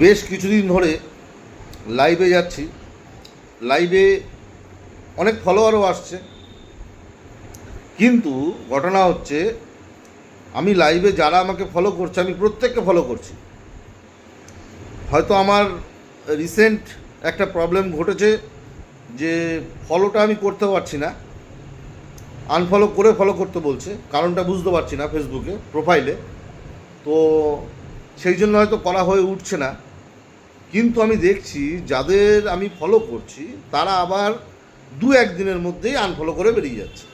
বেশ কিছুদিন ধরে লাইভে যাচ্ছি, লাইভে অনেক ফলোয়ারও আসছে, কিন্তু ঘটনা হচ্ছে আমি লাইভে যারা আমাকে ফলো করছে আমি প্রত্যেককে ফলো করছি। হয়তো আমার রিসেন্ট একটা প্রবলেম ঘটেছে যে ফলোটা আমি করতে পারছি না, আনফলো করে ফলো করতে বলছে, কারণটা বুঝতে পারছি না ফেসবুকে প্রোফাইলে, তো সেই জন্য হয়তো করা হয়ে উঠছে না। কিন্তু আমি দেখছি যাদের আমি ফলো করছি তারা আবার দু একদিনের মধ্যেই আনফলো করে বেরিয়ে যাচ্ছে।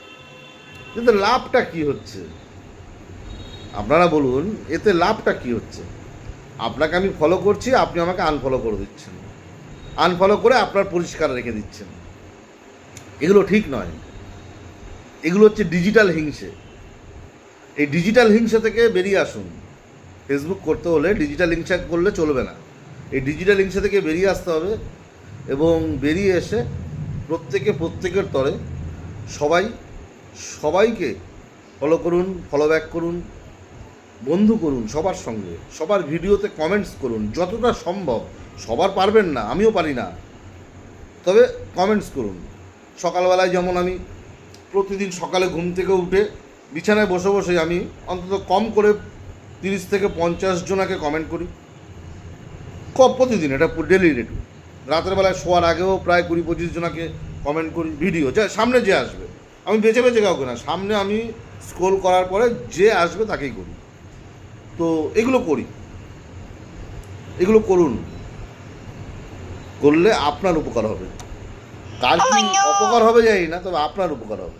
কিন্তু লাভটা কি হচ্ছে আপনারা বলুন, এতে লাভটা কি হচ্ছে? আপনাকে আমি ফলো করছি, আপনি আমাকে আনফলো করে দিচ্ছেন, আনফলো করে আপনার পরিষ্কার রেখে দিচ্ছেন। এগুলো ঠিক নয়, এগুলো হচ্ছে ডিজিটাল হিংসে। এই ডিজিটাল হিংসা থেকে বেরিয়ে আসুন। ফেসবুক করতে হলে ডিজিটাল হিংসা করলে চলবে না, এই ডিজিটাল হিংসা থেকে বেরিয়ে আসতে হবে এবং বেরিয়ে এসে প্রত্যেকের তরে সবাইকে ফলো করুন, ফলো ব্যাক করুন, বন্ধু করুন সবার সঙ্গে, সবার ভিডিওতে কমেন্টস করুন যতটা সম্ভব। সবার পারবেন না, আমিও পারি না, তবে কমেন্টস করুন। সকালবেলায় যেমন আমি প্রতিদিন সকালে ঘুম থেকে উঠে বিছানায় বসে বসে আমি অন্তত কম করে 30 থেকে 50 জনাকে কমেন্ট করি প্রতিদিন, এটা ডেলি রেটু। রাতের বেলায় শোয়ার আগেও প্রায় 20-25 জনাকে কমেন্ট করি। ভিডিও যা সামনে যে আসবে, আমি বেছে বেছে কাউকে না, সামনে আমি স্ক্রোল করার পরে যে আসবে তাকেই করি। তো এগুলো করি, এগুলো করুন, করলে আপনার উপকার হবে। কার কি অপকার হবে জানি না, তবে আপনার উপকার হবে।